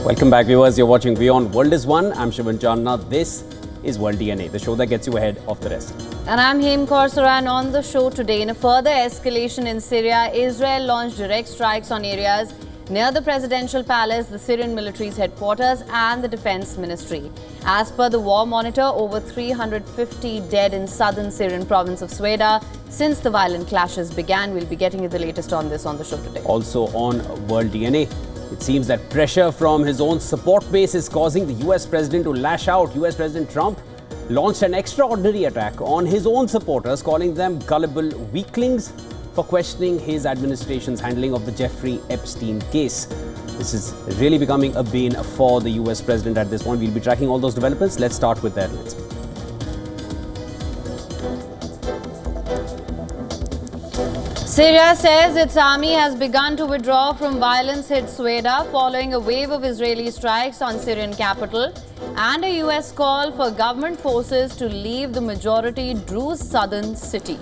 Welcome back, viewers. You're watching WION World is One. I'm Shivan Chandna. This is World DNA, the show that gets you ahead of the rest. And I'm Hem Kaur. On the show today, in a further escalation in Syria, Israel launched direct strikes on areas near the presidential palace, the Syrian military's headquarters and the defense ministry. As per the War Monitor, over 350 dead in southern Syrian province of Sweda since the violent clashes began. We'll be getting you the latest on this on the show today. Also on World DNA, it seems that pressure from his own support base is causing the US president to lash out. US President Trump launched an extraordinary attack on his own supporters, calling them gullible weaklings for questioning his administration's handling of the Jeffrey Epstein case. This is really becoming a bane for the US president at this point. We'll be tracking all those developments. Let's start with that. Syria says its army has begun to withdraw from violence-hit Sweda following a wave of Israeli strikes on Syrian capital and a US call for government forces to leave the majority Druze southern city.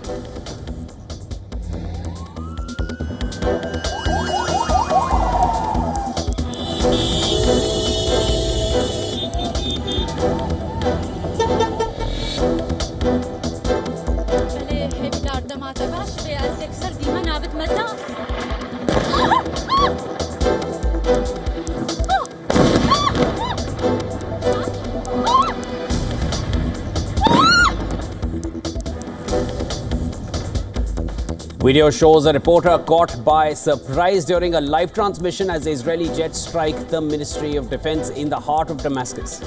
Video shows a reporter caught by surprise during a live transmission as Israeli jets strike the Ministry of Defense in the heart of Damascus.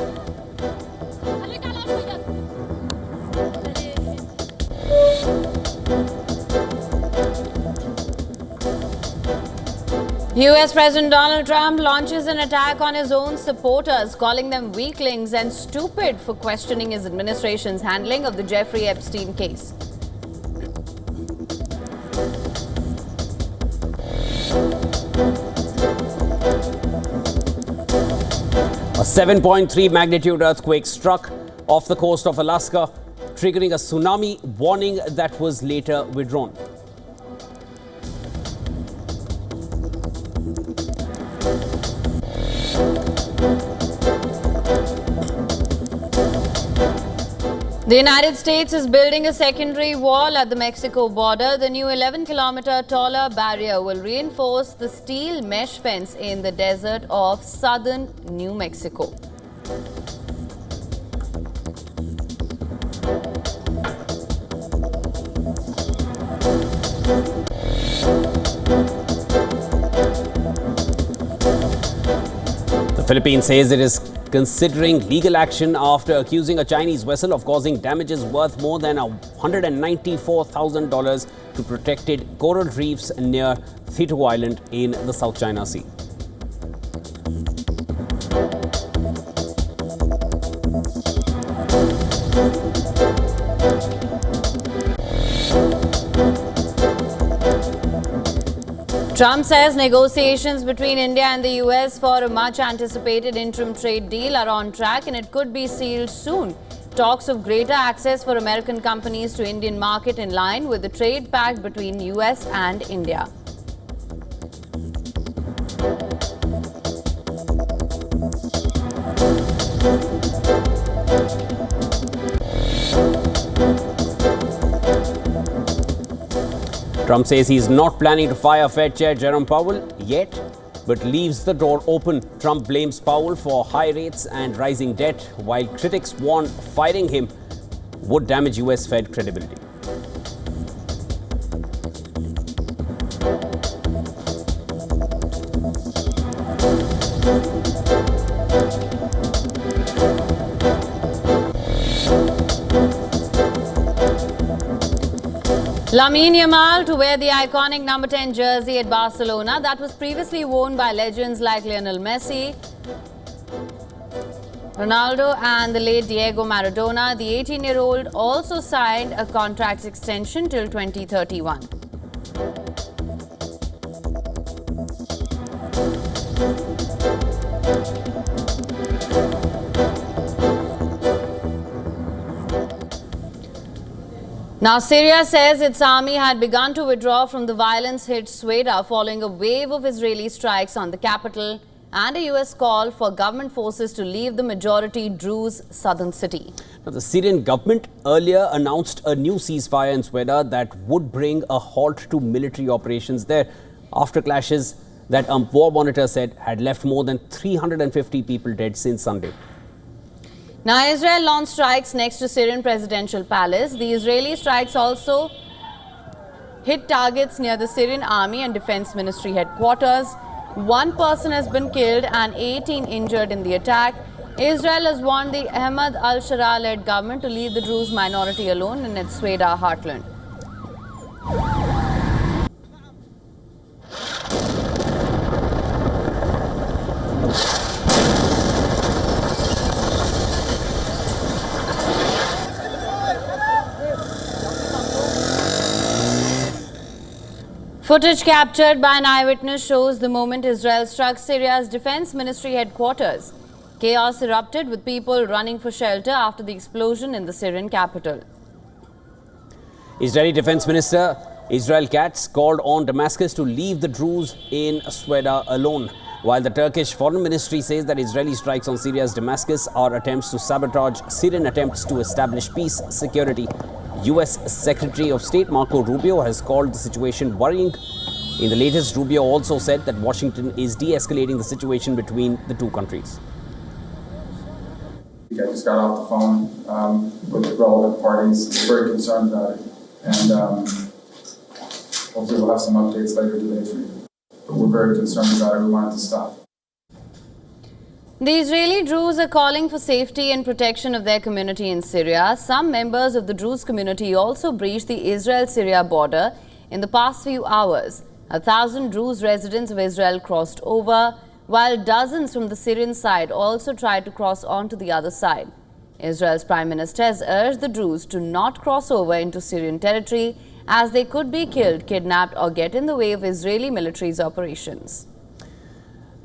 US President Donald Trump launches an attack on his own supporters, calling them weaklings and stupid for questioning his administration's handling of the Jeffrey Epstein case. A 7.3 magnitude earthquake struck off the coast of Alaska, triggering a tsunami warning that was later withdrawn. The United States is building a secondary wall at the Mexico border. The new 11-kilometer taller barrier will reinforce the steel mesh fence in the desert of southern New Mexico. The Philippines says it is considering legal action after accusing a Chinese vessel of causing damages worth more than $194,000 to protected coral reefs near Thitu Island in the South China Sea. Trump says negotiations between India and the US for a much-anticipated interim trade deal are on track and it could be sealed soon. Talks of greater access for American companies to Indian market in line with the trade pact between US and India. Trump says he's not planning to fire Fed Chair Jerome Powell yet, but leaves the door open. Trump blames Powell for high rates and rising debt, while critics warn firing him would damage US Fed credibility. Lamine Yamal to wear the iconic number 10 jersey at Barcelona that was previously worn by legends like Lionel Messi, Ronaldo and the late Diego Maradona. The 18-year-old also signed a contract extension till 2031. Now, Syria says its army had begun to withdraw from the violence-hit Sweda following a wave of Israeli strikes on the capital and a US call for government forces to leave the majority Druze southern city. Now, the Syrian government earlier announced a new ceasefire in Sweden that would bring a halt to military operations there after clashes that a war monitor said had left more than 350 people dead since Sunday. Now, Israel launched strikes next to Syrian presidential palace. The Israeli strikes also hit targets near the Syrian army and defense ministry headquarters. One person has been killed and 18 injured in the attack. Israel has warned the Ahmed al-Shara-led government to leave the Druze minority alone in its Sweda heartland. Footage captured by an eyewitness shows the moment Israel struck Syria's defense ministry headquarters. Chaos erupted with people running for shelter after the explosion in the Syrian capital. Israeli Defense Minister Israel Katz called on Damascus to leave the Druze in Sweden alone, while the Turkish Foreign Ministry says that Israeli strikes on Syria's Damascus are attempts to sabotage Syrian attempts to establish peace, security. US Secretary of State Marco Rubio has called the situation worrying. In the latest, Rubio also said that Washington is de-escalating the situation between the two countries. I just got off the phone with the relevant parties, very concerned about it, and hopefully we'll have some updates later today for you. But we're very concerned about it, we want it to stop. The Israeli Druze are calling for safety and protection of their community in Syria. Some members of the Druze community also breached the Israel-Syria border in the past few hours. 1,000 Druze residents of Israel crossed over, while dozens from the Syrian side also tried to cross on to the other side. Israel's Prime Minister has urged the Druze to not cross over into Syrian territory as they could be killed, kidnapped or get in the way of Israeli military's operations.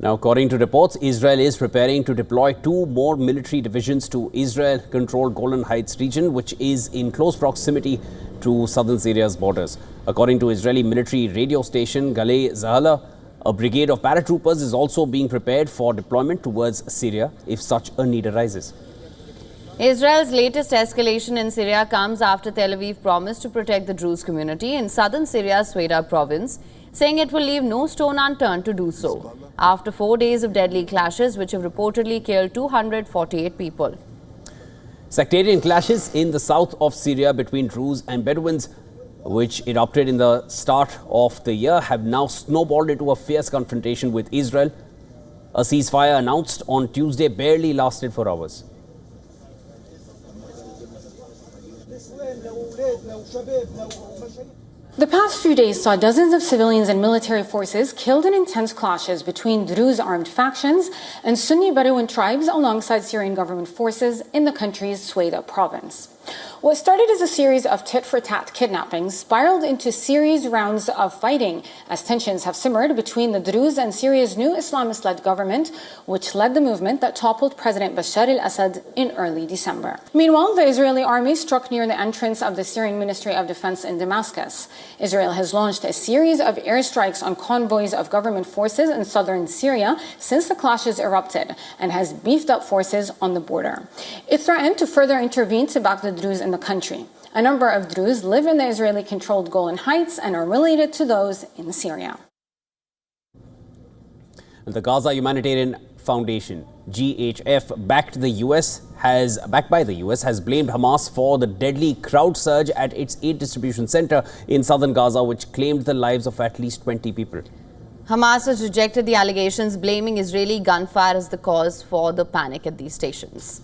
Now, according to reports, Israel is preparing to deploy 2 more military divisions to Israel-controlled Golan Heights region, which is in close proximity to southern Syria's borders. According to Israeli military radio station Galei Zahala, a brigade of paratroopers is also being prepared for deployment towards Syria if such a need arises. Israel's latest escalation in Syria comes after Tel Aviv promised to protect the Druze community in southern Syria's Sweda province, saying it will leave no stone unturned to do so, after 4 days of deadly clashes which have reportedly killed 248 people. Sectarian clashes in the south of Syria between Druze and Bedouins, which erupted in the start of the year, have now snowballed into a fierce confrontation with Israel. A ceasefire announced on Tuesday barely lasted for hours. The past few days saw dozens of civilians and military forces killed in intense clashes between Druze armed factions and Sunni Bedouin tribes alongside Syrian government forces in the country's Sweda province. What started as a series of tit-for-tat kidnappings spiraled into series rounds of fighting as tensions have simmered between the Druze and Syria's new Islamist-led government, which led the movement that toppled President Bashar al-Assad in early December. Meanwhile, the Israeli army struck near the entrance of the Syrian Ministry of Defense in Damascus. Israel has launched a series of airstrikes on convoys of government forces in southern Syria since the clashes erupted and has beefed up forces on the border. It threatened to further intervene to back the Druze in the country. A number of Druze live in the Israeli-controlled Golan Heights and are related to those in Syria. The Gaza Humanitarian Foundation, GHF, backed by the US, has blamed Hamas for the deadly crowd surge at its aid distribution center in southern Gaza, which claimed the lives of at least 20 people. Hamas has rejected the allegations, blaming Israeli gunfire as the cause for the panic at these stations.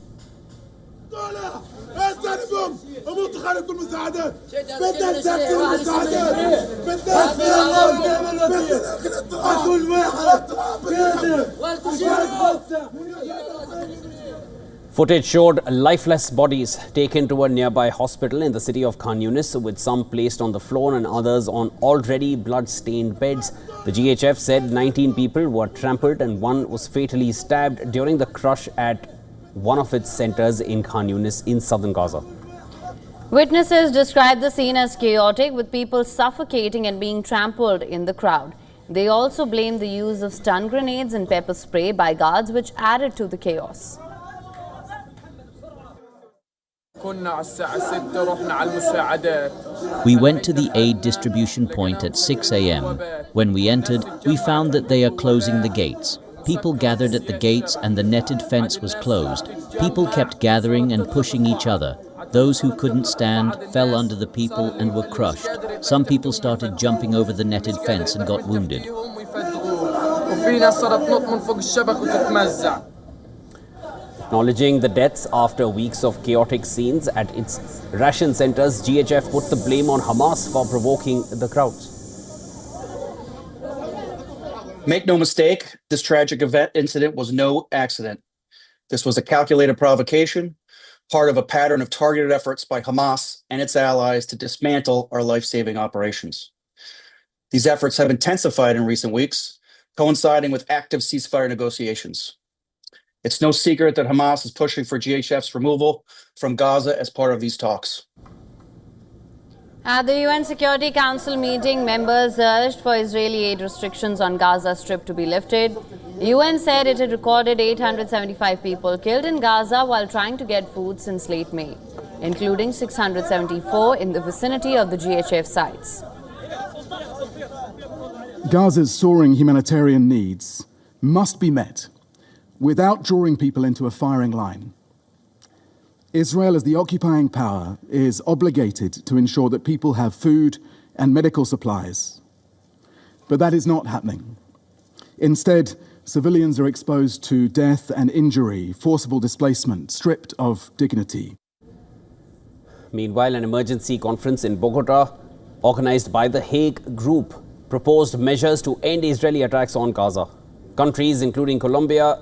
Footage showed lifeless bodies taken to a nearby hospital in the city of Khan Yunis, with some placed on the floor and others on already blood-stained beds. The GHF said 19 people were trampled and one was fatally stabbed during the crush at one of its centers in Khan Yunis in southern Gaza. Witnesses described the scene as chaotic, with people suffocating and being trampled in the crowd. They also blamed the use of stun grenades and pepper spray by guards, which added to the chaos. We went to the aid distribution point at 6 a.m. When we entered, we found that they are closing the gates. People gathered at the gates and the netted fence was closed. People kept gathering and pushing each other. Those who couldn't stand fell under the people and were crushed. Some people started jumping over the netted fence and got wounded. Acknowledging the deaths after weeks of chaotic scenes at its ration centers, GHF put the blame on Hamas for provoking the crowds. Make no mistake, this tragic incident was no accident. This was a calculated provocation, part of a pattern of targeted efforts by Hamas and its allies to dismantle our life-saving operations. These efforts have intensified in recent weeks, coinciding with active ceasefire negotiations. It's no secret that Hamas is pushing for GHF's removal from Gaza as part of these talks. At the UN Security Council meeting, members urged for Israeli aid restrictions on Gaza Strip to be lifted. The UN said it had recorded 875 people killed in Gaza while trying to get food since late May, including 674 in the vicinity of the GHF sites. Gaza's soaring humanitarian needs must be met without drawing people into a firing line. Israel, as the occupying power, is obligated to ensure that people have food and medical supplies. But that is not happening. Instead, civilians are exposed to death and injury, forcible displacement, stripped of dignity. Meanwhile, an emergency conference in Bogota, organized by the Hague Group, proposed measures to end Israeli attacks on Gaza. Countries including Colombia,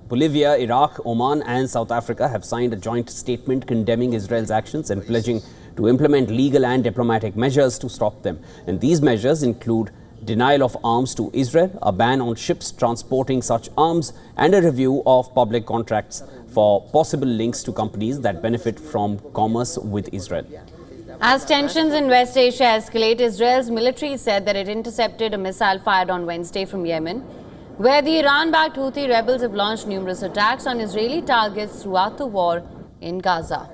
Bolivia, Iraq, Oman and South Africa have signed a joint statement condemning Israel's actions and pledging to implement legal and diplomatic measures to stop them. And these measures include denial of arms to Israel, a ban on ships transporting such arms, and a review of public contracts for possible links to companies that benefit from commerce with Israel. As tensions in West Asia escalate, Israel's military said that it intercepted a missile fired on Wednesday from Yemen, where the Iran-backed Houthi rebels have launched numerous attacks on Israeli targets throughout the war in Gaza.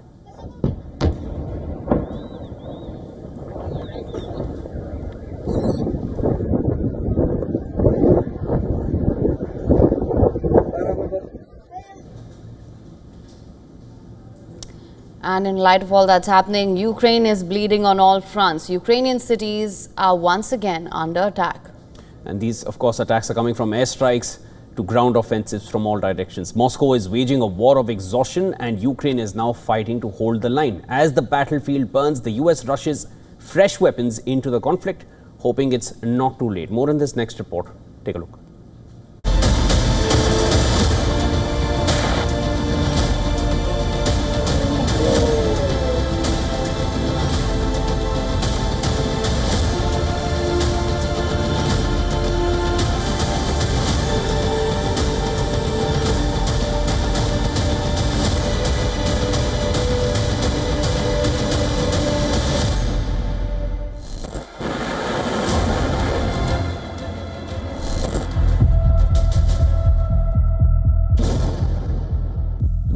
And in light of all that's happening, Ukraine is bleeding on all fronts. Ukrainian cities are once again under attack. And these, of course, attacks are coming from airstrikes to ground offensives from all directions. Moscow is waging a war of exhaustion and Ukraine is now fighting to hold the line. As the battlefield burns, the US rushes fresh weapons into the conflict, hoping it's not too late. More in this next report. Take a look.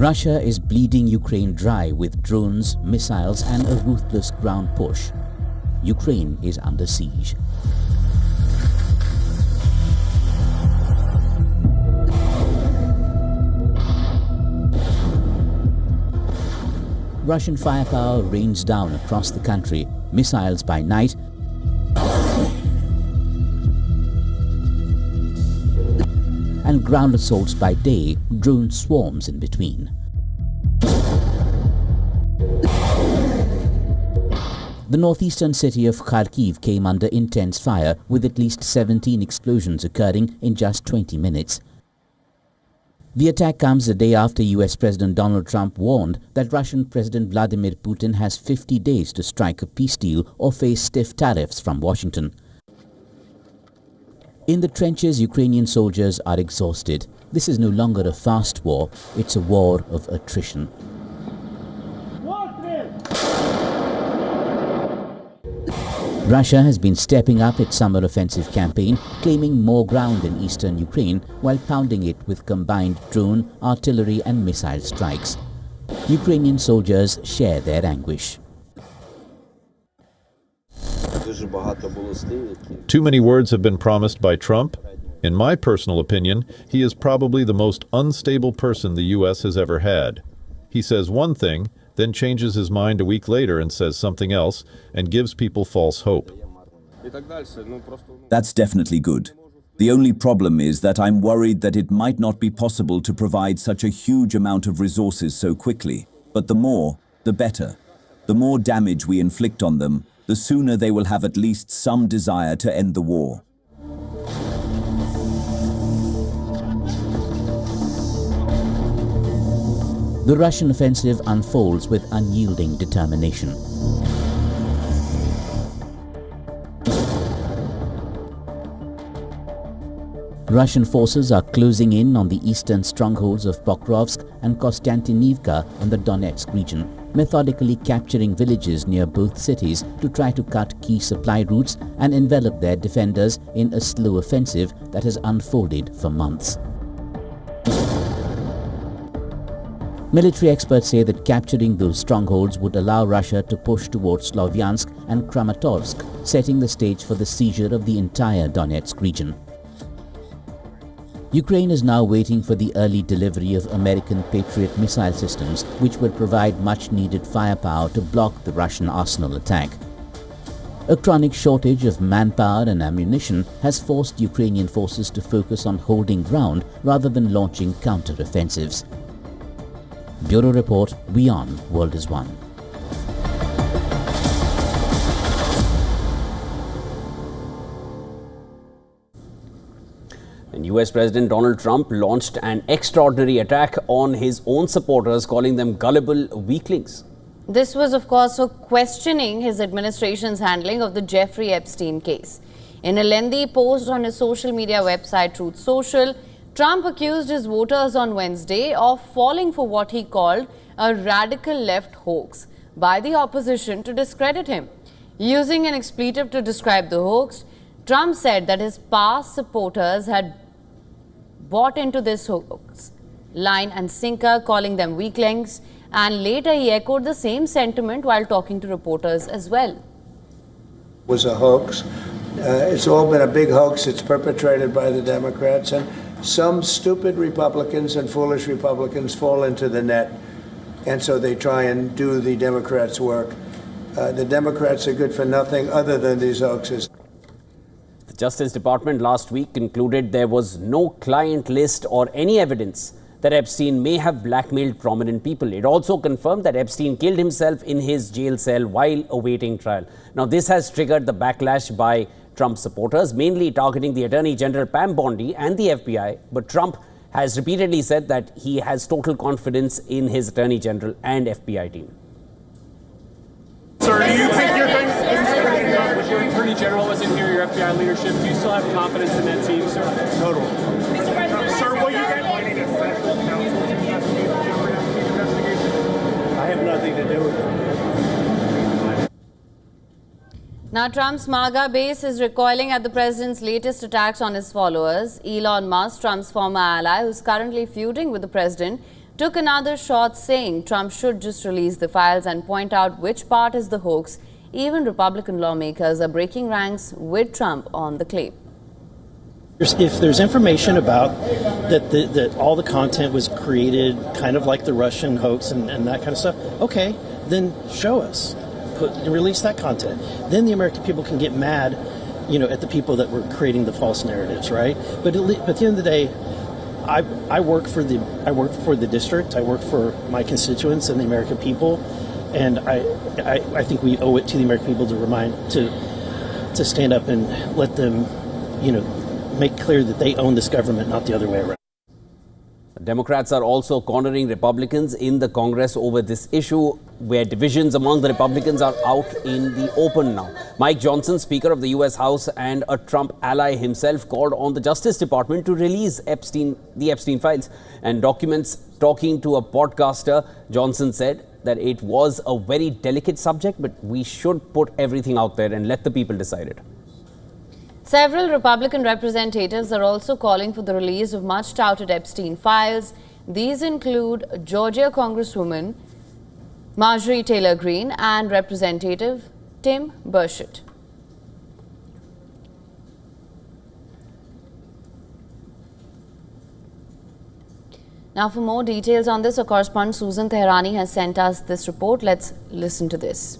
Russia is bleeding Ukraine dry with drones, missiles and a ruthless ground push. Ukraine is under siege. Russian firepower rains down across the country, missiles by night and ground assaults by day, drone swarms in between. The northeastern city of Kharkiv came under intense fire, with at least 17 explosions occurring in just 20 minutes. The attack comes a day after US President Donald Trump warned that Russian President Vladimir Putin has 50 days to strike a peace deal or face stiff tariffs from Washington. In the trenches, Ukrainian soldiers are exhausted. This is no longer a fast war, it's a war of attrition. Russia has been stepping up its summer offensive campaign, claiming more ground in eastern Ukraine while pounding it with combined drone, artillery and missile strikes. Ukrainian soldiers share their anguish. Too many words have been promised by Trump. In my personal opinion, he is probably the most unstable person the U.S. has ever had. He says one thing, then changes his mind a week later and says something else, and gives people false hope. That's definitely good. The only problem is that I'm worried that it might not be possible to provide such a huge amount of resources so quickly. But the more, the better. The more damage we inflict on them, the sooner they will have at least some desire to end the war. The Russian offensive unfolds with unyielding determination. Russian forces are closing in on the eastern strongholds of Pokrovsk and Konstantinivka in the Donetsk region, methodically capturing villages near both cities to try to cut key supply routes and envelop their defenders in a slow offensive that has unfolded for months. Military experts say that capturing those strongholds would allow Russia to push towards Slovyansk and Kramatorsk, setting the stage for the seizure of the entire Donetsk region. Ukraine is now waiting for the early delivery of American Patriot missile systems, which will provide much-needed firepower to block the Russian arsenal attack. A chronic shortage of manpower and ammunition has forced Ukrainian forces to focus on holding ground rather than launching counter-offensives. Bureau Report, WION World is One. And US President Donald Trump launched an extraordinary attack on his own supporters, calling them gullible weaklings. This was, of course, for questioning his administration's handling of the Jeffrey Epstein case. In a lengthy post on his social media website, Truth Social, Trump accused his voters on Wednesday of falling for what he called a radical left hoax by the opposition to discredit him. Using an expletive to describe the hoax, Trump said that his past supporters had bought into this hoax, line and sinker, calling them weaklings, and later he echoed the same sentiment while talking to reporters as well. Was a hoax. It's all been a big hoax. It's perpetrated by the Democrats, and some stupid Republicans and foolish Republicans fall into the net, and so they try and do the Democrats' work. The Democrats are good for nothing other than these hoaxes. The Justice Department last week concluded there was no client list or any evidence that Epstein may have blackmailed prominent people. It also confirmed that Epstein killed himself in his jail cell while awaiting trial. Now, this has triggered the backlash by Trump supporters, mainly targeting the Attorney General Pam Bondi and the FBI. But Trump has repeatedly said that he has total confidence in his Attorney General and FBI team. Sir, do you think your Attorney General was in here, your FBI leadership? Do you still have confidence in that team, sir? Total. Sir, will you get appointed as federal counsel to investigate the Jeffrey Epstein investigation? I have nothing to do with it. Now, Trump's MAGA base is recoiling at the president's latest attacks on his followers. Elon Musk, Trump's former ally, who's currently feuding with the president, took another shot saying Trump should just release the files and point out which part is the hoax. Even Republican lawmakers are breaking ranks with Trump on the claim. If there's information about that all the content was created kind of like the Russian hoax and that kind of stuff, okay, then show us. Release that content. Then the American people can get mad, at the people that were creating the false narratives, right? But at the end of the day, I work for the district. I work for my constituents and the American people, and I think we owe it to the American people to stand up and let them, make clear that they own this government, not the other way around. Democrats are also cornering Republicans in the Congress over this issue, where divisions among the Republicans are out in the open now. Mike Johnson, Speaker of the U.S. House and a Trump ally himself, called on the Justice Department to release the Epstein files and documents. Talking to a podcaster, Johnson said that it was a very delicate subject, but we should put everything out there and let the people decide it. Several Republican representatives are also calling for the release of much-touted Epstein files. These include Georgia Congresswoman Marjorie Taylor Greene and Representative Tim Burchett. Now, for more details on this, our correspondent Susan Teherani has sent us this report. Let's listen to this.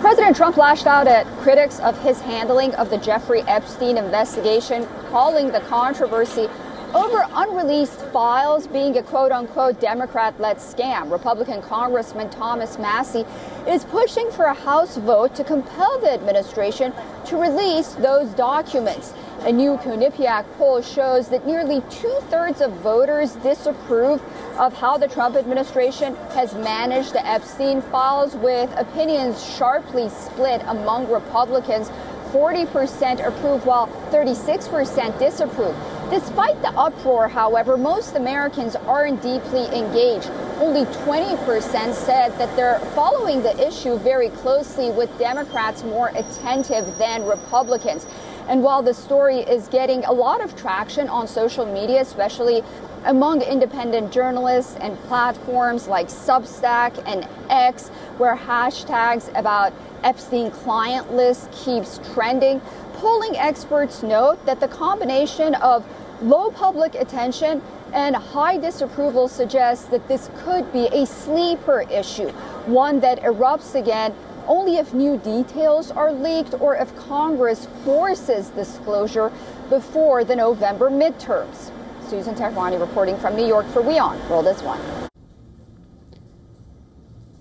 President Trump lashed out at critics of his handling of the Jeffrey Epstein investigation, calling the controversy over unreleased files being a quote-unquote Democrat-led scam. Republican Congressman Thomas Massie is pushing for a House vote to compel the administration to release those documents. A new Quinnipiac poll shows that nearly two-thirds of voters disapprove of how the Trump administration has managed the Epstein files, with opinions sharply split among Republicans. 40% approve while 36% disapprove. Despite the uproar, however, most Americans aren't deeply engaged. Only 20% said that they're following the issue very closely, with Democrats more attentive than Republicans. And while the story is getting a lot of traction on social media, especially among independent journalists and platforms like Substack and X, where hashtags about Epstein client list keeps trending, polling experts note that the combination of low public attention and high disapproval suggests that this could be a sleeper issue, one that erupts again only if new details are leaked or if Congress forces disclosure before the November midterms. Susan Teherani reporting from New York for WION World is One.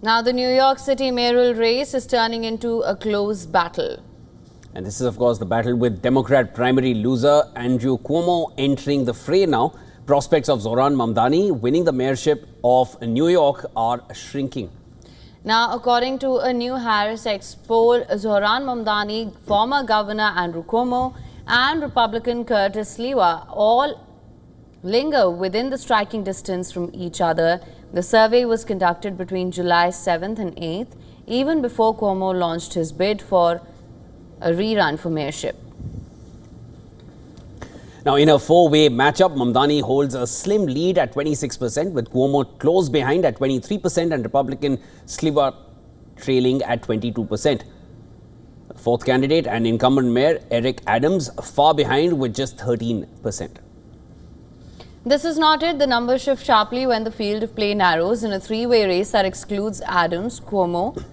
Now, the New York City mayoral race is turning into a close battle. And this is, of course, the battle with Democrat primary loser Andrew Cuomo entering the fray now. Prospects of Zohran Mamdani winning the mayorship of New York are shrinking. Now, according to a new Harris X poll, Zohran Mamdani, former Governor Andrew Cuomo, and Republican Curtis Sliwa all linger within the striking distance from each other. The survey was conducted between July 7th and 8th, even before Cuomo launched his bid for a rerun for mayorship. Now, in a four-way matchup, Mamdani holds a slim lead at 26%, with Cuomo close behind at 23% and Republican Sliwa trailing at 22%. Fourth candidate and incumbent mayor Eric Adams far behind with just 13%. This is not it. The numbers shift sharply when the field of play narrows. In a three-way race that excludes Adams, Cuomo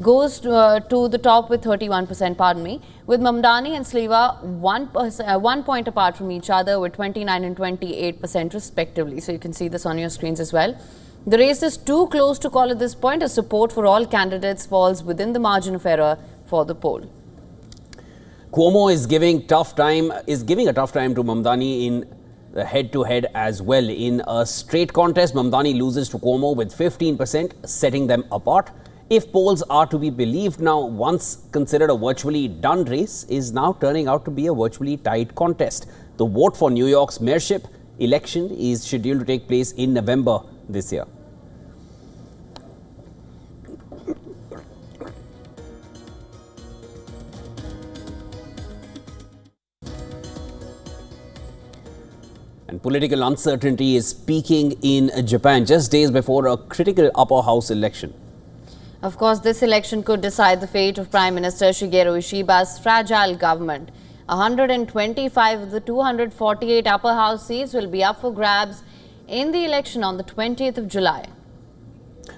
goes to the top with 31%, with Mamdani and Sliwa 1 point apart from each other with 29 and 28% respectively. So you can see this on your screens as well. The race is too close to call at this point, as support for all candidates falls within the margin of error for the poll. Cuomo is giving a tough time to Mamdani in the head-to-head as well. In a straight contest, Mamdani loses to Cuomo with 15%, setting them apart. If polls are to be believed, now once considered a virtually done race is now turning out to be a virtually tight contest. The vote for New York's mayorship election is scheduled to take place in November this year. And political uncertainty is peaking in Japan just days before a critical upper house election. Of course, this election could decide the fate of Prime Minister Shigeru Ishiba's fragile government. 125 of the 248 upper house seats will be up for grabs in the election on the 20th of July.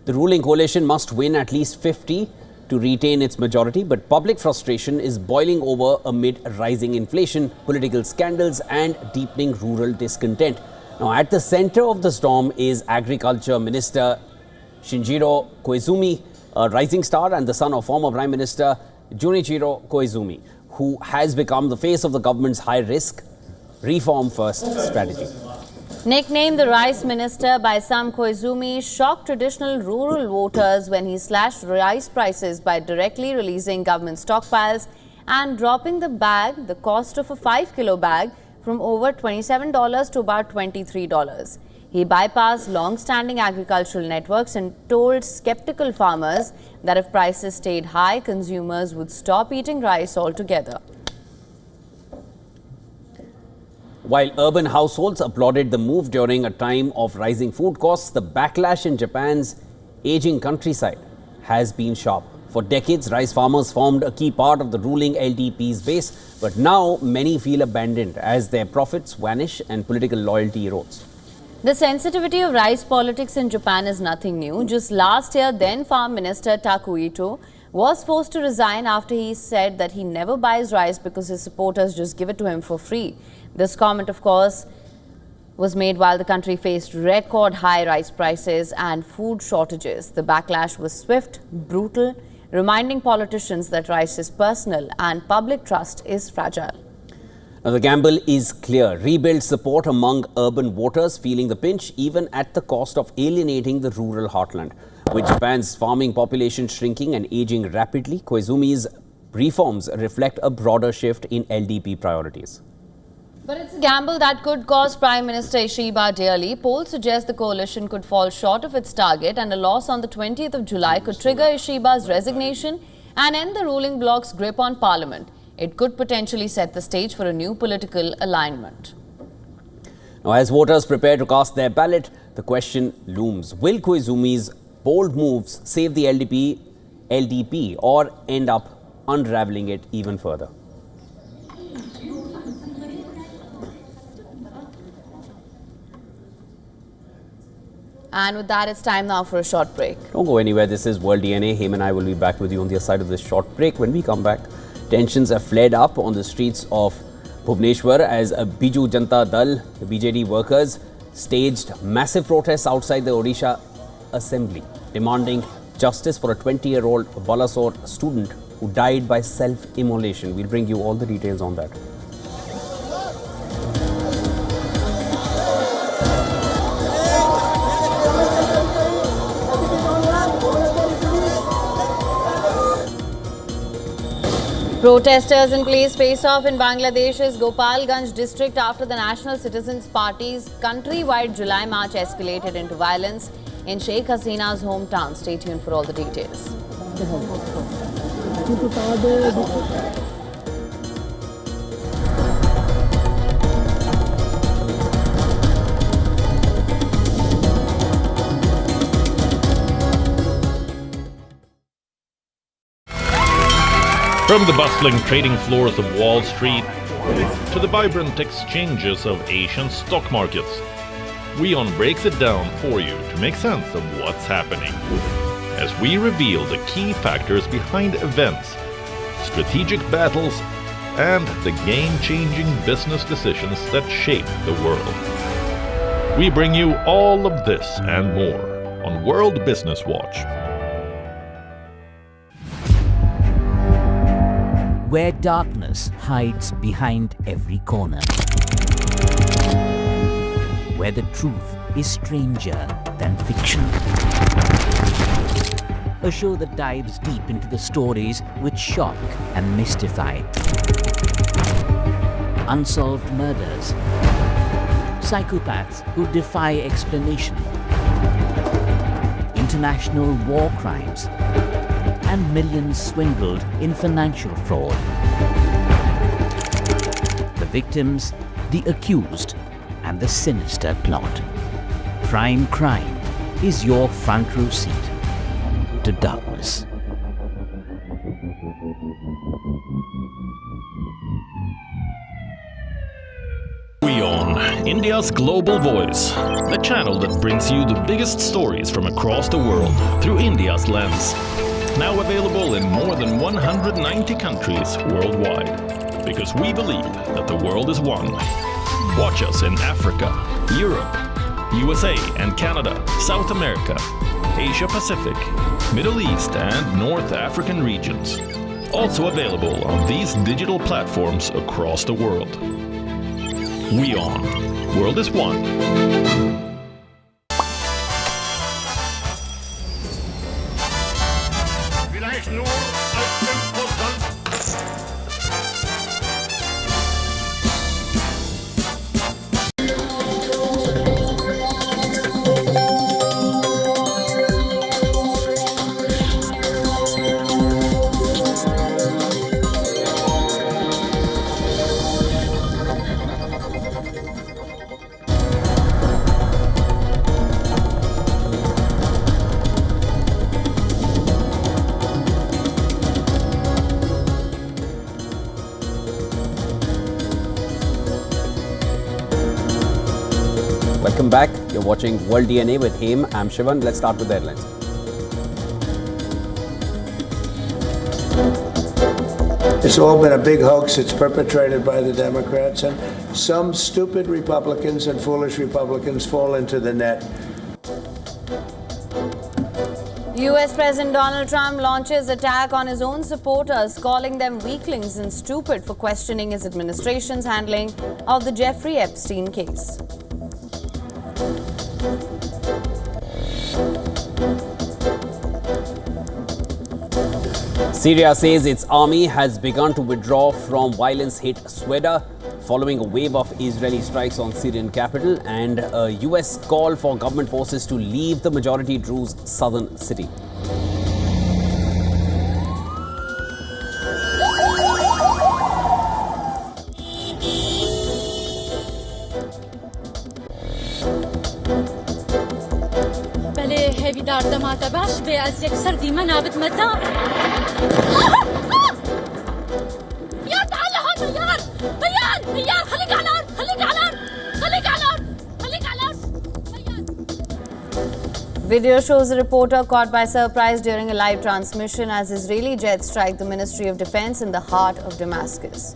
The ruling coalition must win at least 50 to retain its majority, but public frustration is boiling over amid rising inflation, political scandals and deepening rural discontent. Now, at the center of the storm is Agriculture Minister Shinjiro Koizumi, a rising star and the son of former Prime Minister Junichiro Koizumi, who has become the face of the government's high-risk, reform-first strategy. Nicknamed the Rice Minister by some, Koizumi shocked traditional rural voters when he slashed rice prices by directly releasing government stockpiles and dropping the cost of a 5-kilo bag, from over $27 to about $23. He bypassed long-standing agricultural networks and told skeptical farmers that if prices stayed high, consumers would stop eating rice altogether. While urban households applauded the move during a time of rising food costs, the backlash in Japan's aging countryside has been sharp. For decades, rice farmers formed a key part of the ruling LDP's base, but now many feel abandoned as their profits vanish and political loyalty erodes. The sensitivity of rice politics in Japan is nothing new. Just last year, then Farm Minister Takuito was forced to resign after he said that he never buys rice because his supporters just give it to him for free. This comment, of course, was made while the country faced record high rice prices and food shortages. The backlash was swift, brutal, reminding politicians that rice is personal and public trust is fragile. Now, the gamble is clear. Rebuild support among urban voters feeling the pinch, even at the cost of alienating the rural heartland. With Japan's farming population shrinking and aging rapidly, Koizumi's reforms reflect a broader shift in LDP priorities. But it's a gamble that could cost Prime Minister Ishiba dearly. Polls suggest the coalition could fall short of its target, and a loss on the 20th of July could trigger Ishiba's resignation and end the ruling bloc's grip on parliament. It could potentially set the stage for a new political alignment. Now, as voters prepare to cast their ballot, the question looms. Will Koizumi's bold moves save the LDP or end up unraveling it even further? And with that, it's time now for a short break. Don't go anywhere. This is World DNA. Hema and I will be back with you on the other side of this short break. When we come back, tensions have flared up on the streets of Bhubaneswar as a Biju Janata Dal, the BJD workers, staged massive protests outside the Odisha assembly, demanding justice for a 20-year-old Balasore student who died by self-immolation. We'll bring you all the details on that. Protesters in police face off in Bangladesh's Gopalganj district after the National Citizens Party's countrywide July march escalated into violence in Sheikh Hasina's hometown. Stay tuned for all the details. From the bustling trading floors of Wall Street to the vibrant exchanges of Asian stock markets, WION breaks it down for you to make sense of what's happening. As we reveal the key factors behind events, strategic battles, and the game-changing business decisions that shape the world. We bring you all of this and more on World Business Watch. Where darkness hides behind every corner. Where the truth is stranger than fiction. A show that dives deep into the stories which shock and mystify. Unsolved murders. Psychopaths who defy explanation. International war crimes. And millions swindled in financial fraud. The victims, the accused, and the sinister plot. Prime Crime is your front row seat to darkness. WION, India's global voice, the channel that brings you the biggest stories from across the world through India's lens. Now available in more than 190 countries worldwide. Because we believe that the world is one. Watch us in Africa, Europe, USA and Canada, South America, Asia Pacific, Middle East and North African regions. Also available on these digital platforms across the world. WION. World is one. Welcome back. You're watching World DNA with him. I'm Shivan. Let's start with the headlines. It's all been a big hoax. It's perpetrated by the Democrats, and some stupid Republicans and foolish Republicans fall into the net. US President Donald Trump launches attack on his own supporters, calling them weaklings and stupid for questioning his administration's handling of the Jeffrey Epstein case. Syria says its army has begun to withdraw from violence-hit Sweda following a wave of Israeli strikes on Syrian capital and a US call for government forces to leave the majority Druze southern city. Video shows a reporter caught by surprise during a live transmission as Israeli jets strike the Ministry of Defense in the heart of Damascus.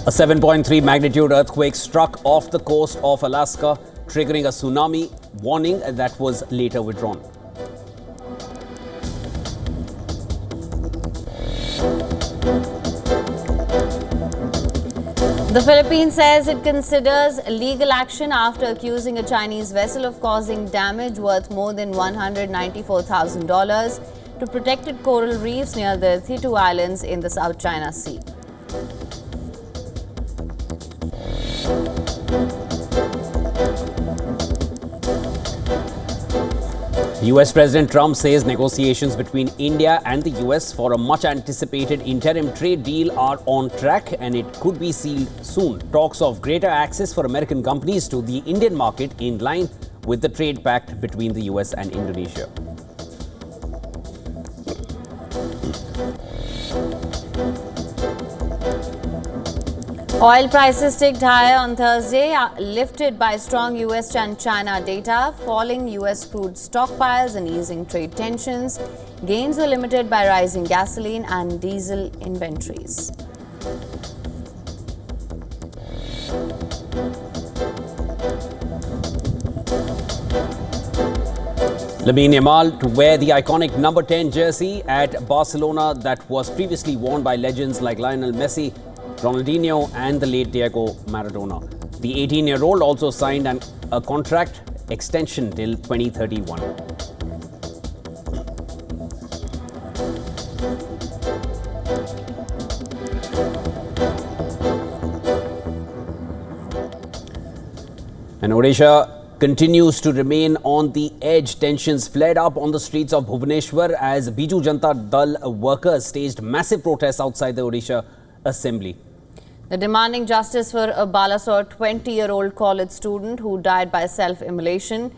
A 7.3 magnitude earthquake struck off the coast of Alaska, triggering a tsunami warning that was later withdrawn. The Philippines says it considers legal action after accusing a Chinese vessel of causing damage worth more than $194,000 to protected coral reefs near the Thitu Islands in the South China Sea. US President Trump says negotiations between India and the US for a much-anticipated interim trade deal are on track and it could be sealed soon. Talks of greater access for American companies to the Indian market in line with the trade pact between the US and Indonesia. Oil prices ticked higher on Thursday, lifted by strong US and China data, falling US crude stockpiles and easing trade tensions. Gains were limited by rising gasoline and diesel inventories. Lamine Yamal to wear the iconic number 10 jersey at Barcelona that was previously worn by legends like Lionel Messi, Ronaldinho and the late Diego Maradona. The 18-year-old also signed a contract extension till 2031. And Odisha continues to remain on the edge. Tensions flared up on the streets of Bhubaneswar as Biju Janata Dal workers staged massive protests outside the Odisha Assembly. They're demanding justice for a Balasore 20-year-old college student who died by self-immolation.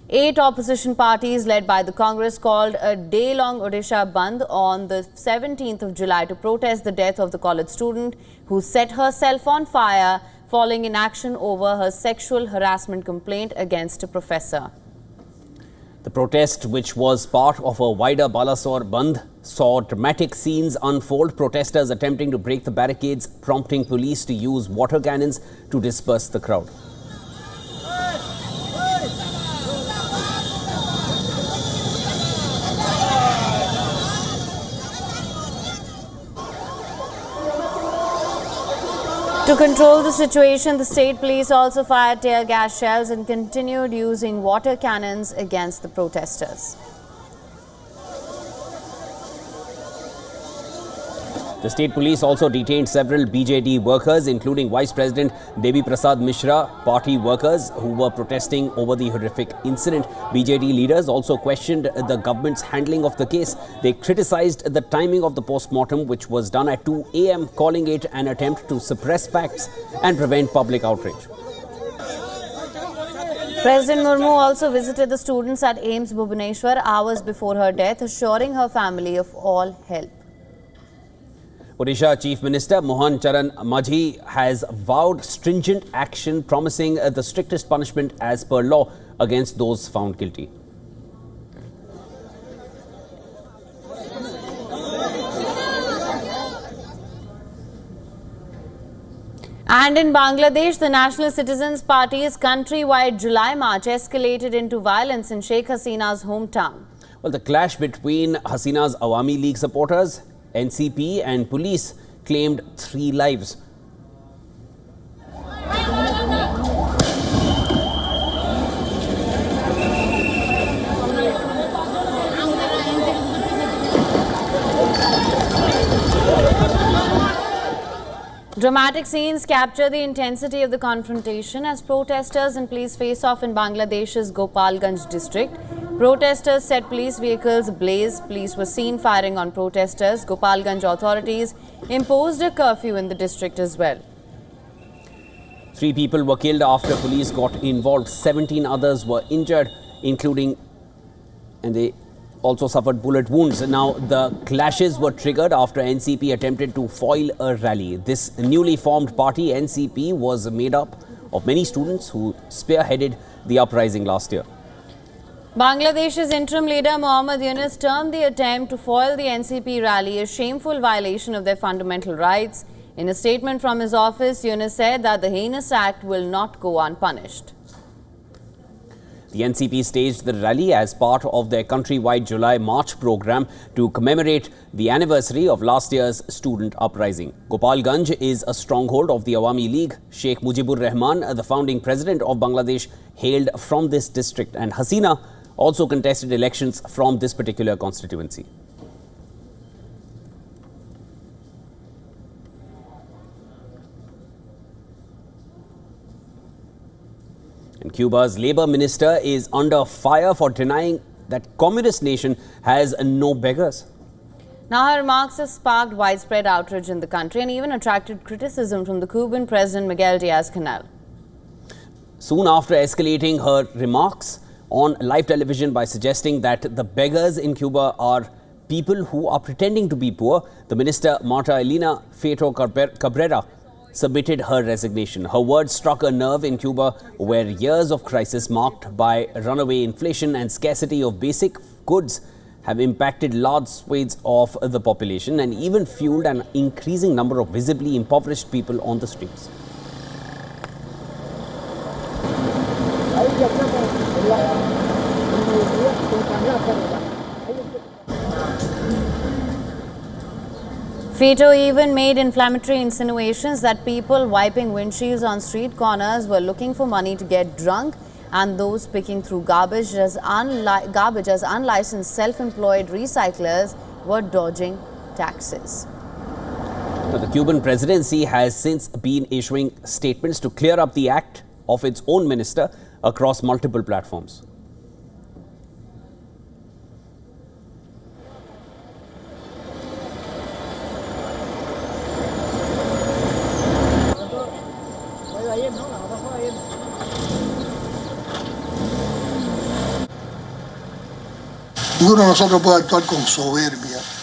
8 opposition parties led by the Congress called a day-long Odisha Bandh on the 17th of July to protest the death of the college student who set herself on fire following inaction over her sexual harassment complaint against a professor. The protest, which was part of a wider Balasore Bandh, saw dramatic scenes unfold, protesters attempting to break the barricades, prompting police to use water cannons to disperse the crowd. To control the situation, the state police also fired tear gas shells and continued using water cannons against the protesters. The state police also detained several BJD workers, including Vice President Devi Prasad Mishra, party workers who were protesting over the horrific incident. BJD leaders also questioned the government's handling of the case. They criticized the timing of the post-mortem, which was done at 2 a.m., calling it an attempt to suppress facts and prevent public outrage. President Murmu also visited the students at AIIMS Bhubaneswar hours before her death, assuring her family of all help. Odisha Chief Minister Mohan Charan Majhi has vowed stringent action, promising the strictest punishment as per law against those found guilty. And in Bangladesh, the National Citizens Party's countrywide July march escalated into violence in Sheikh Hasina's hometown. Well, the clash between Hasina's Awami League supporters, NCP and police claimed 3 lives. Dramatic scenes capture the intensity of the confrontation as protesters and police face off in Bangladesh's Gopalganj district. Protesters set police vehicles ablaze. Police were seen firing on protesters. Gopalganj authorities imposed a curfew in the district as well. 3 people were killed after police got involved. 17 others were injured, and they also suffered bullet wounds. Now, the clashes were triggered after NCP attempted to foil a rally. This newly formed party, NCP, was made up of many students who spearheaded the uprising last year. Bangladesh's interim leader Mohammad Yunus termed the attempt to foil the NCP rally a shameful violation of their fundamental rights. In a statement from his office, Yunus said that the heinous act will not go unpunished. The NCP staged the rally as part of their countrywide July March program to commemorate the anniversary of last year's student uprising. Gopalganj is a stronghold of the Awami League. Sheikh Mujibur Rahman, the founding president of Bangladesh, hailed from this district, and Hasina also contested elections from this particular constituency. And Cuba's labor minister is under fire for denying that communist nation has no beggars. Now, her remarks have sparked widespread outrage in the country and even attracted criticism from the Cuban President Miguel Diaz-Canel. Soon after escalating her remarks on live television by suggesting that the beggars in Cuba are people who are pretending to be poor, the minister Marta Elena Feto Cabrera submitted her resignation. Her words struck a nerve in Cuba, where years of crisis marked by runaway inflation and scarcity of basic goods have impacted large swathes of the population and even fueled an increasing number of visibly impoverished people on the streets. Feto even made inflammatory insinuations that people wiping windshields on street corners were looking for money to get drunk, and those picking through garbage as unlicensed self-employed recyclers were dodging taxes. Now, the Cuban presidency has since been issuing statements to clear up the act of its own minister across multiple platforms.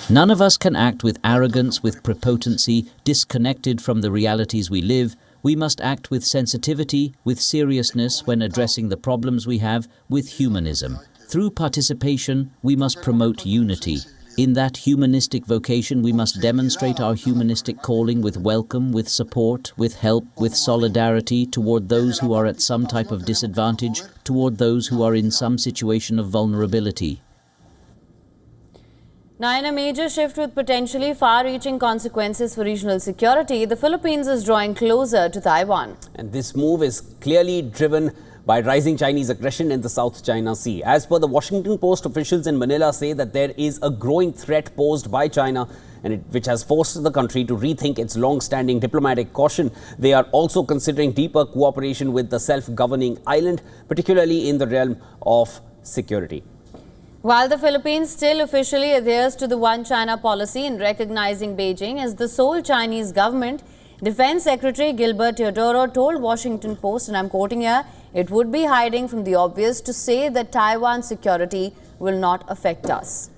None of us can act with arrogance, with prepotency, disconnected from the realities we live. We must act with sensitivity, with seriousness when addressing the problems we have, with humanism. Through participation, we must promote unity. In that humanistic vocation, we must demonstrate our humanistic calling with welcome, with support, with help, with solidarity toward those who are at some type of disadvantage, toward those who are in some situation of vulnerability. Now, in a major shift with potentially far-reaching consequences for regional security, the Philippines is drawing closer to Taiwan. And this move is clearly driven by rising Chinese aggression in the South China Sea. As per the Washington Post, officials in Manila say that there is a growing threat posed by China, which has forced the country to rethink its long-standing diplomatic caution. They are also considering deeper cooperation with the self-governing island, particularly in the realm of security. While the Philippines still officially adheres to the One China policy in recognizing Beijing as the sole Chinese government, Defense Secretary Gilbert Teodoro told Washington Post, and I'm quoting here, "It would be hiding from the obvious to say that Taiwan's security will not affect us."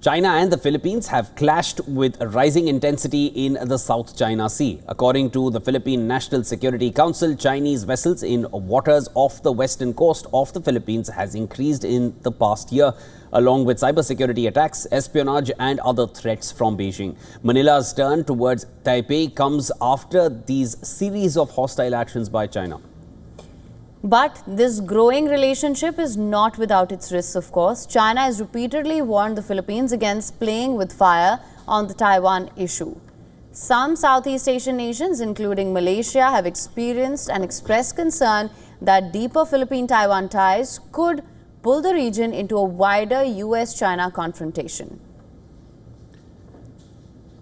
China and the Philippines have clashed with rising intensity in the South China Sea. According to the Philippine National Security Council, Chinese vessels in waters off the western coast of the Philippines has increased in the past year, along with cybersecurity attacks, espionage and other threats from Beijing. Manila's turn towards Taipei comes after these series of hostile actions by China. But this growing relationship is not without its risks, of course. China has repeatedly warned the Philippines against playing with fire on the Taiwan issue. Some Southeast Asian nations, including Malaysia, have experienced and expressed concern that deeper Philippine-Taiwan ties could pull the region into a wider US-China confrontation.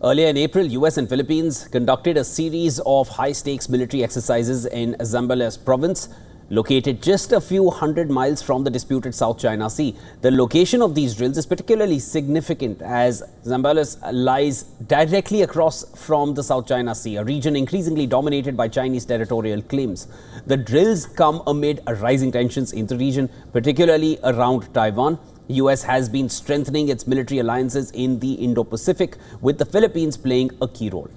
Earlier in April, US and Philippines conducted a series of high-stakes military exercises in Zambales province, located just a few hundred miles from the disputed South China Sea. The location of these drills is particularly significant as Zambales lies directly across from the South China Sea, a region increasingly dominated by Chinese territorial claims. The drills come amid rising tensions in the region, particularly around Taiwan. US has been strengthening its military alliances in the Indo-Pacific, with the Philippines playing a key role.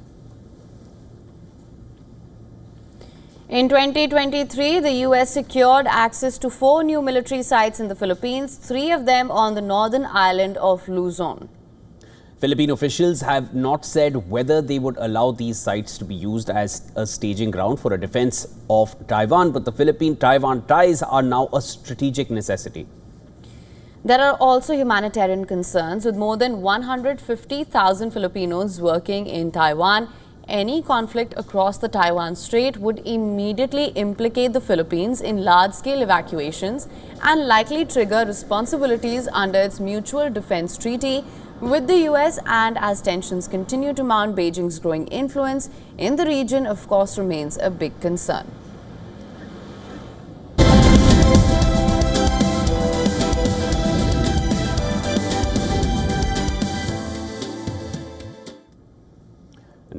In 2023, the US secured access to 4 new military sites in the Philippines, 3 of them on the northern island of Luzon. Philippine officials have not said whether they would allow these sites to be used as a staging ground for a defense of Taiwan, but the Philippine-Taiwan ties are now a strategic necessity. There are also humanitarian concerns, with more than 150,000 Filipinos working in Taiwan. Any conflict across the Taiwan Strait would immediately implicate the Philippines in large-scale evacuations and likely trigger responsibilities under its Mutual Defense Treaty with the US. And as tensions continue to mount, Beijing's growing influence in the region, of course, remains a big concern.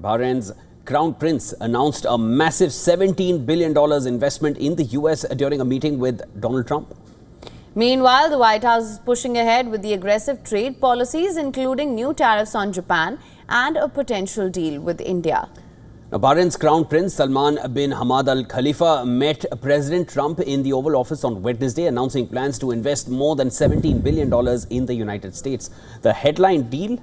Bahrain's Crown Prince announced a massive $17 billion investment in the US during a meeting with Donald Trump. Meanwhile, the White House is pushing ahead with the aggressive trade policies, including new tariffs on Japan and a potential deal with India. Now, Bahrain's Crown Prince Salman bin Hamad Al Khalifa met President Trump in the Oval Office on Wednesday, announcing plans to invest more than $17 billion in the United States. The headline deal: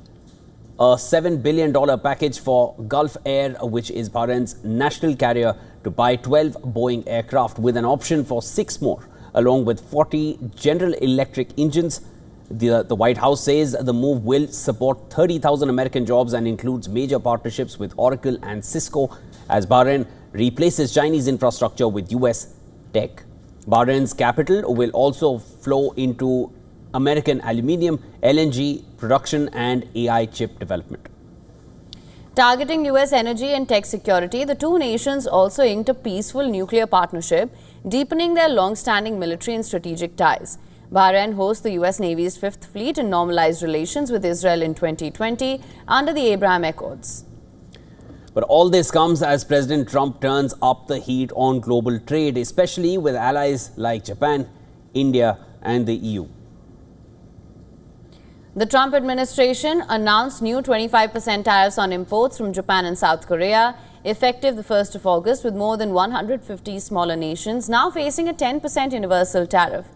a $7 billion package for Gulf Air, which is Bahrain's national carrier, to buy 12 Boeing aircraft with an option for 6 more, along with 40 General Electric engines. The White House says the move will support 30,000 American jobs and includes major partnerships with Oracle and Cisco as Bahrain replaces Chinese infrastructure with US tech. Bahrain's capital will also flow into American aluminium, LNG production and AI chip development. Targeting US energy and tech security, the two nations also inked a peaceful nuclear partnership, deepening their long-standing military and strategic ties. Bahrain hosts the US Navy's 5th Fleet and normalized relations with Israel in 2020 under the Abraham Accords. But all this comes as President Trump turns up the heat on global trade, especially with allies like Japan, India and the EU. The Trump administration announced new 25% tariffs on imports from Japan and South Korea, effective the 1st of August, with more than 150 smaller nations now facing a 10% universal tariff.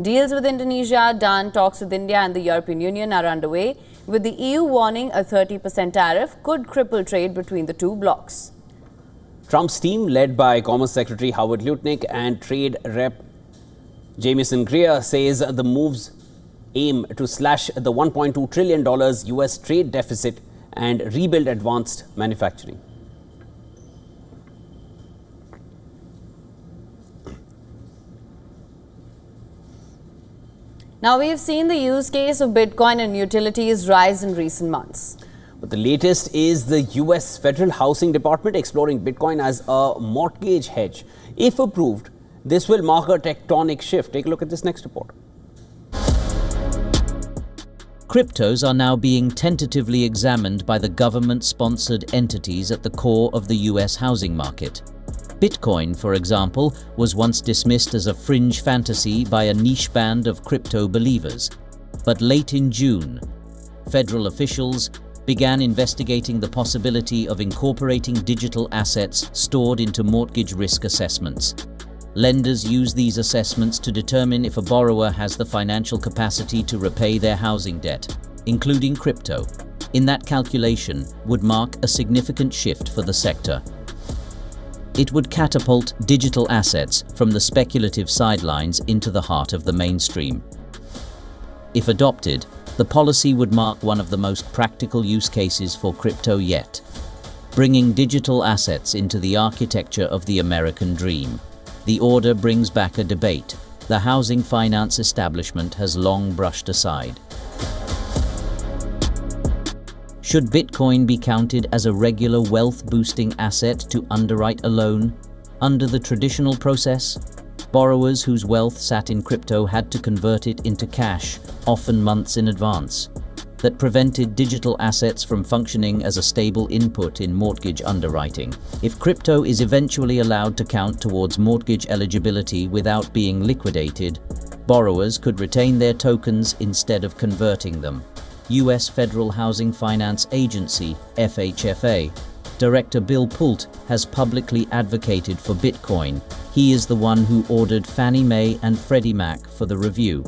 Deals with Indonesia done, talks with India and the European Union are underway, with the EU warning a 30% tariff could cripple trade between the two blocs. Trump's team, led by Commerce Secretary Howard Lutnick and Trade Rep Jamieson Greer, says the moves aim to slash the $1.2 trillion US trade deficit and rebuild advanced manufacturing. Now, we have seen the use case of Bitcoin and utilities rise in recent months. But the latest is the US Federal Housing Department exploring Bitcoin as a mortgage hedge. If approved, this will mark a tectonic shift. Take a look at this next report. Cryptos are now being tentatively examined by the government-sponsored entities at the core of the US housing market. Bitcoin, for example, was once dismissed as a fringe fantasy by a niche band of crypto believers. But late in June, federal officials began investigating the possibility of incorporating digital assets stored into mortgage risk assessments. Lenders use these assessments to determine if a borrower has the financial capacity to repay their housing debt, including crypto. In that calculation would mark a significant shift for the sector. It would catapult digital assets from the speculative sidelines into the heart of the mainstream. If adopted, the policy would mark one of the most practical use cases for crypto yet, bringing digital assets into the architecture of the American dream. The order brings back a debate the housing finance establishment has long brushed aside. Should Bitcoin be counted as a regular wealth-boosting asset to underwrite a loan? Under the traditional process, borrowers whose wealth sat in crypto had to convert it into cash, often months in advance. That prevented digital assets from functioning as a stable input in mortgage underwriting. If crypto is eventually allowed to count towards mortgage eligibility without being liquidated, borrowers could retain their tokens instead of converting them. U.S. Federal Housing Finance Agency, FHFA, Director Bill Pult has publicly advocated for Bitcoin. He is the one who ordered Fannie Mae and Freddie Mac for the review.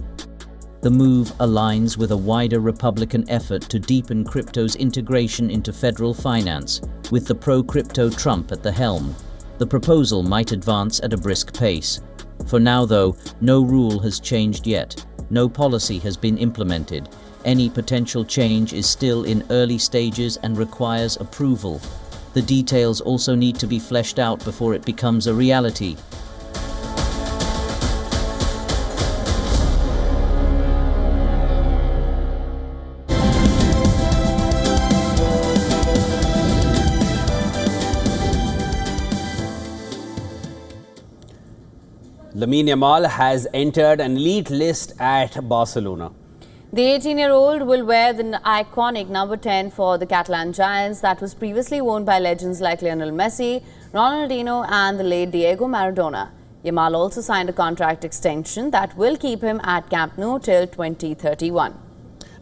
The move aligns with a wider Republican effort to deepen crypto's integration into federal finance, with the pro-crypto Trump at the helm. The proposal might advance at a brisk pace. For now, though, no rule has changed yet. No policy has been implemented. Any potential change is still in early stages and requires approval. The details also need to be fleshed out before it becomes a reality. Lamine Yamal has entered an elite list at Barcelona. The 18-year-old will wear the iconic number 10 for the Catalan Giants that was previously worn by legends like Lionel Messi, Ronaldinho and the late Diego Maradona. Yamal also signed a contract extension that will keep him at Camp Nou till 2031.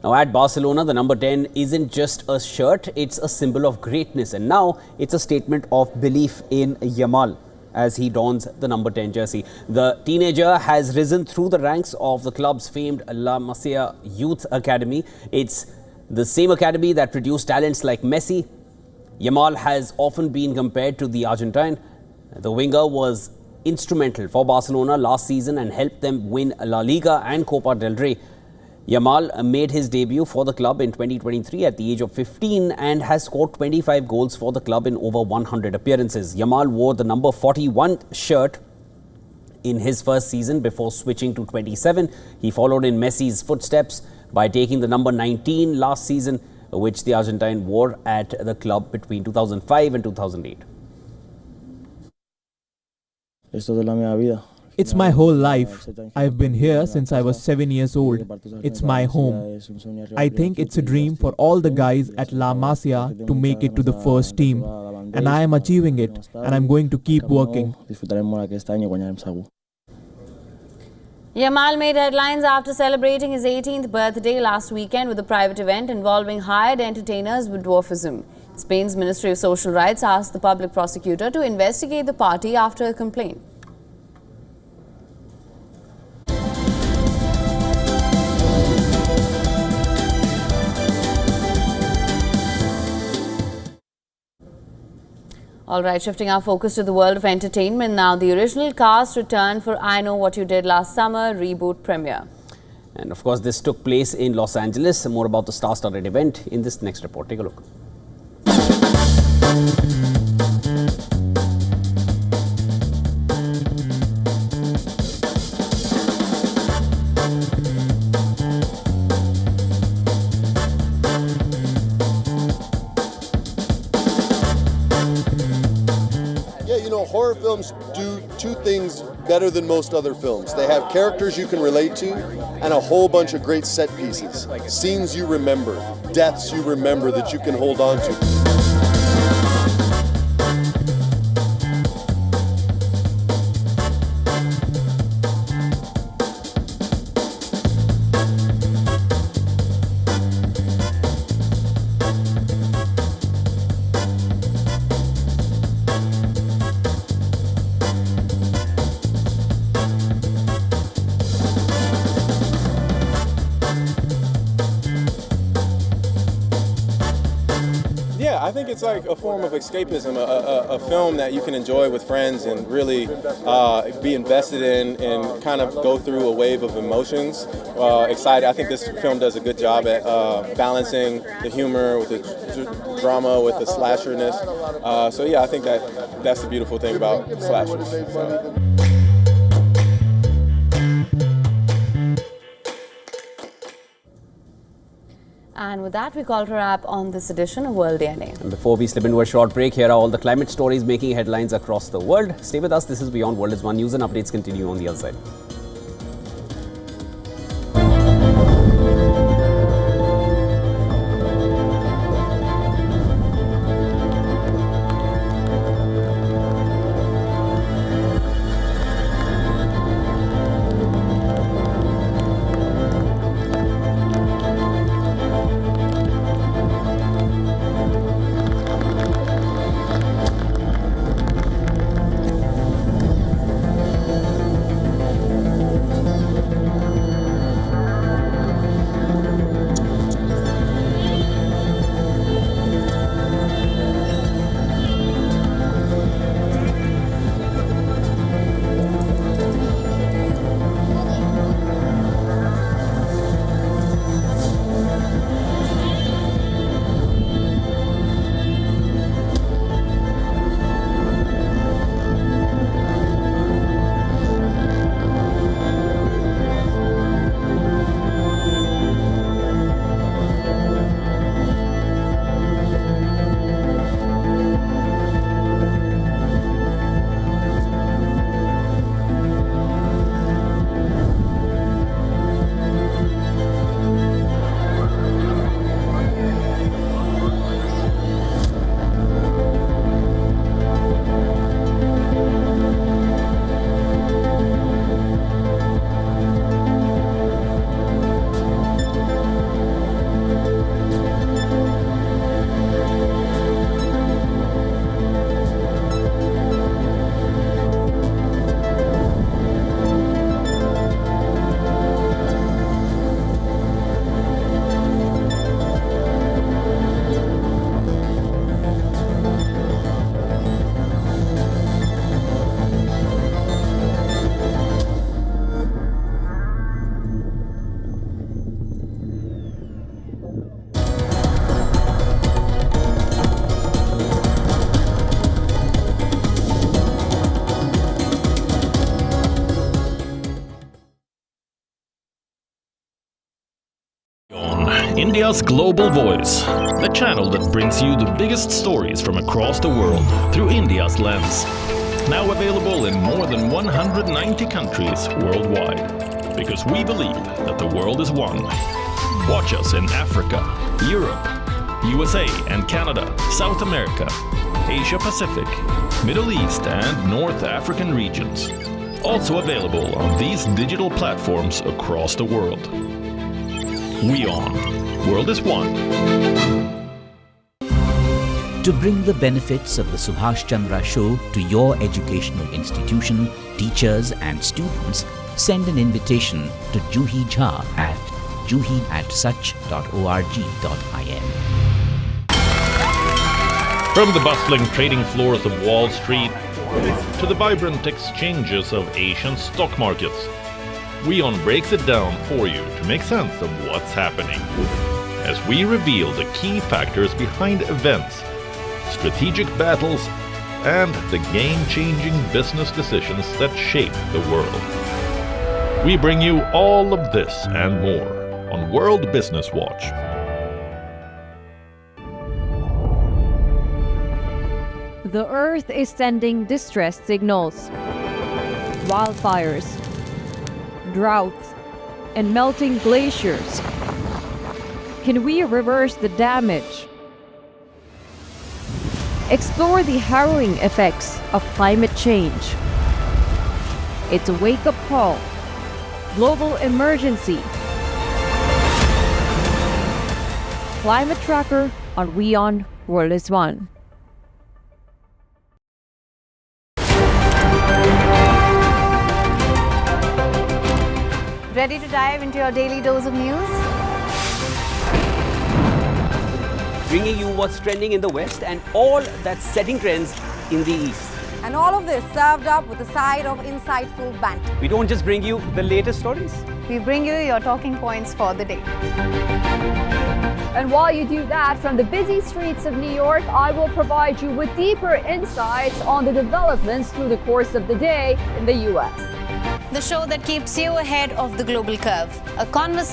Now at Barcelona, the number 10 isn't just a shirt, it's a symbol of greatness, and now it's a statement of belief in Yamal as he dons the number 10 jersey. The teenager has risen through the ranks of the club's famed La Masia Youth Academy. It's the same academy that produced talents like Messi. Yamal has often been compared to the Argentine. The winger was instrumental for Barcelona last season and helped them win La Liga and Copa del Rey. Yamal made his debut for the club in 2023 at the age of 15 and has scored 25 goals for the club in over 100 appearances. Yamal wore the number 41 shirt in his first season before switching to 27. He followed in Messi's footsteps by taking the number 19 last season, which the Argentine wore at the club between 2005 and 2008. It's my whole life. I've been here since I was 7 years old. It's my home. I think it's a dream for all the guys at La Masia to make it to the first team. And I am achieving it, and I'm going to keep working. Yamal made headlines after celebrating his 18th birthday last weekend with a private event involving hired entertainers with dwarfism. Spain's Ministry of Social Rights asked the public prosecutor to investigate the party after a complaint. Alright, shifting our focus to the world of entertainment now. The original cast returned for I Know What You Did Last Summer reboot premiere. And of course, this took place in Los Angeles. More about the star-studded event in this next report. Take a look. Horror films do two things better than most other films. They have characters you can relate to and a whole bunch of great set pieces. Scenes you remember, deaths you remember that you can hold on to. Yeah, I think it's like a form of escapism, a film that you can enjoy with friends and really be invested in and kind of go through a wave of emotions. Excited. I think this film does a good job at balancing the humor with the drama, with the slasherness. So yeah, I think that's the beautiful thing about slashers. So. And with that, we call it a wrap on this edition of World DNA. And before we slip into a short break, here are all the climate stories making headlines across the world. Stay with us. This is Beyond World is One. News and updates continue on the other side. India's Global Voice, the channel that brings you the biggest stories from across the world through India's lens. Now available in more than 190 countries worldwide. Because we believe that the world is one. Watch us in Africa, Europe, USA and Canada, South America, Asia Pacific, Middle East and North African regions. Also available on these digital platforms across the world. WION. World is One. To bring the benefits of the Subhash Chandra Show to your educational institution, teachers and students, send an invitation to Juhi Jha at juhi@such.org.in. From the bustling trading floors of Wall Street to the vibrant exchanges of Asian stock markets, WION breaks it down for you to make sense of what's happening. As we reveal the key factors behind events, strategic battles, and the game-changing business decisions that shape the world. We bring you all of this and more on World Business Watch. The Earth is sending distress signals. Wildfires, droughts, and melting glaciers. Can we reverse the damage? Explore the harrowing effects of climate change. It's a wake-up call. Global emergency. Climate Tracker on WION World is One. Ready to dive into your daily dose of news? bringing you what's trending in the West and all that's setting trends in the East. And all of this served up with a side of insightful banter. We don't just bring you the latest stories. We bring you your talking points for the day. And while you do that, from the busy streets of New York, I will provide you with deeper insights on the developments through the course of the day in the U.S. The show that keeps you ahead of the global curve. A conversation